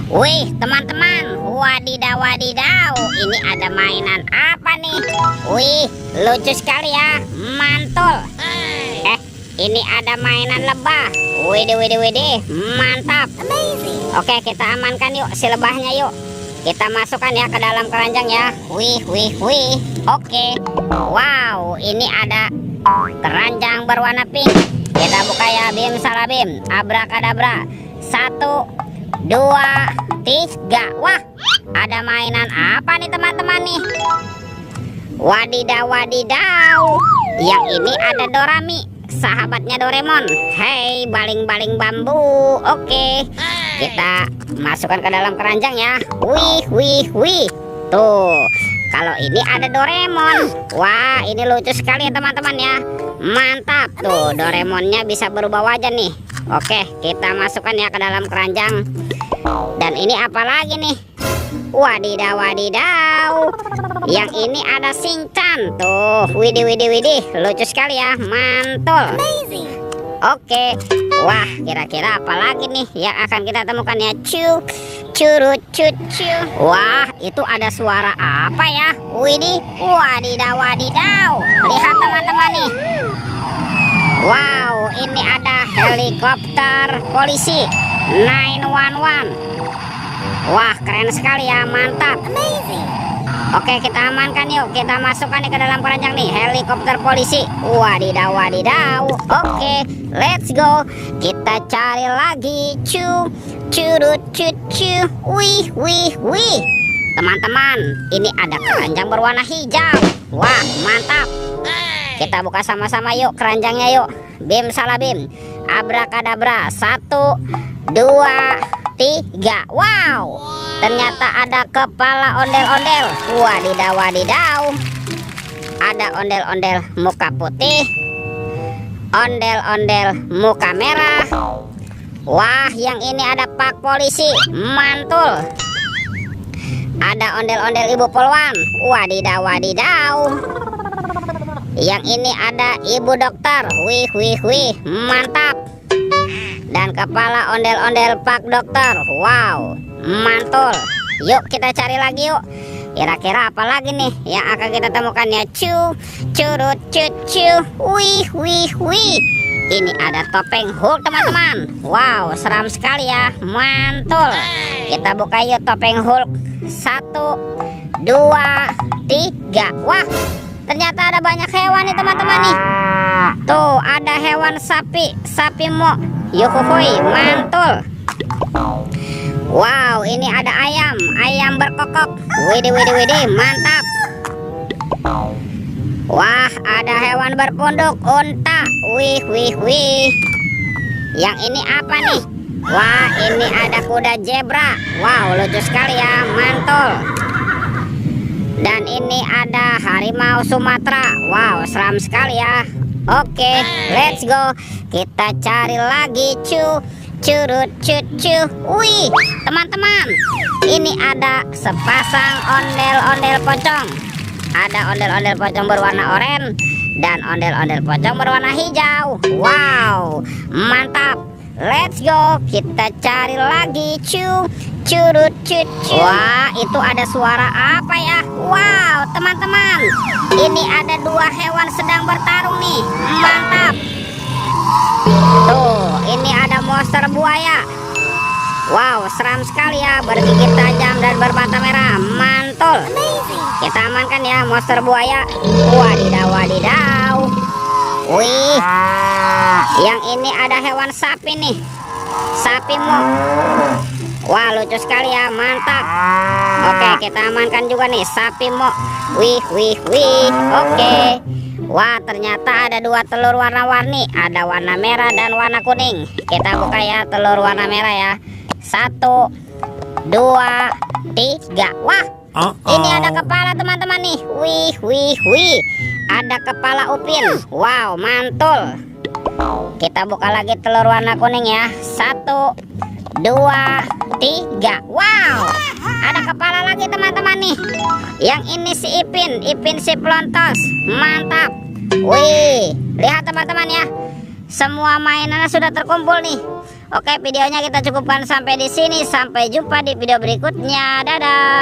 Wih, teman-teman, wadidaw wadidaw, ini ada mainan apa nih? Wih, lucu sekali ya, mantul. Ini ada mainan lebah. Widih, widih, widih, mantap. Oke, kita amankan yuk si lebahnya yuk. Kita masukkan ya ke dalam keranjang ya. Wih, wih, wih. Oke. Wow, ini ada keranjang berwarna pink. Kita buka ya, bim salah bim. Abrakadabra. 1, 2, 3. Wah, ada mainan apa nih teman-teman nih? Wadidaw wadidaw. Yang ini ada Dorami, sahabatnya Doraemon. Hei, baling-baling bambu. Oke, kita masukkan ke dalam keranjang ya. Wih, wih, wih. Tuh, kalau ini ada Doraemon. Wah, ini lucu sekali ya teman-teman ya. Mantap. Tuh, Doraemonnya bisa berubah wajah nih. Oke, kita masukkan ya ke dalam keranjang. Dan ini apa lagi nih? Wadidaw wadidaw. Yang ini ada Shinchan. Tuh, widih, widih, widih. Lucu sekali ya, mantul. Oke. Wah, kira-kira apa lagi nih yang akan kita temukan ya? Curut cucu. Wah, itu ada suara apa ya? Widih, wadidaw wadidaw. Lihat teman-teman nih. Wow, ini ada helikopter polisi 911. Wah, keren sekali ya, mantap. Oke, kita amankan yuk. Kita masukkan nih ke dalam keranjang nih, helikopter polisi. Wadidaw wadidaw. Oke, let's go. Kita cari lagi. Curut cucu. Wih, wih, wih. Teman-teman, ini ada keranjang berwarna hijau. Wah, mantap. Kita buka sama-sama yuk keranjangnya yuk. Bim salah bim. Abrakadabra. 1, 2, 3. Wow, ternyata ada kepala ondel-ondel. Wadidaw wadidaw. Ada ondel-ondel muka putih, ondel-ondel muka merah. Wah, yang ini ada pak polisi, mantul. Ada ondel-ondel ibu polwan. Wadidaw wadidaw. Yang ini ada ibu dokter. Wih, wih, wih, mantap. Dan kepala ondel-ondel pak dokter. Wow, mantul. Yuk kita cari lagi yuk. Kira-kira apa lagi nih yang akan kita temukan ya? Curut cucu. Wih, wih, wih. Ini ada topeng Hulk teman-teman. Wow, seram sekali ya, mantul. Kita buka yuk topeng Hulk. 1, 2, 3. Wah, ternyata ada banyak hewan nih teman-teman nih. Tuh, ada hewan sapi, sapi mo. Yuhuhui, mantul. Wow, ini ada ayam, ayam berkokok. Widih, widih, widih, mantap. Wah, ada hewan berpunduk, unta. Wih, wih, wih. Yang ini apa nih? Wah, ini ada kuda zebra. Wow, lucu sekali ya, mantul. Dan ini ada harimau Sumatera. Wow, seram sekali ya. Oke, let's go. Kita cari lagi curut cucu. Wih, teman-teman, ini ada sepasang ondel-ondel pocong. Ada ondel-ondel pocong berwarna oranye dan ondel-ondel pocong berwarna hijau. Wow, mantap. Let's go. Kita cari lagi curut cucu. Wah, itu ada suara apa ya? Wow, teman-teman, ini ada 2 hewan sedang bertarung nih. Mantap. Tuh, ini ada monster buaya. Wow, seram sekali ya, bergigit tajam dan bermata merah. Mantul. Kita amankan ya monster buaya. Wadidaw wadidaw. Wih, yang ini ada hewan sapi nih, sapi mo. Wah, lucu sekali ya, mantap. Oke, kita amankan juga nih sapi mo. Wih, wih, wih. Oke. Wah, ternyata ada 2 telur warna-warni. Ada warna merah dan warna kuning. Kita buka ya telur warna merah ya. 1, 2, 3. Wah, ini ada kepala teman-teman nih. Wih, wih, wih. Ada kepala upin. Wow, mantul. Kita buka lagi telur warna kuning ya. 1, 2, 3. Wow, ada kepala lagi teman-teman nih. Yang ini si Ipin, Ipin si pelontos. Mantap. Wih, lihat teman-teman ya. Semua mainannya sudah terkumpul nih. Oke, videonya kita cukupkan sampai di sini. Sampai jumpa di video berikutnya. Dadah.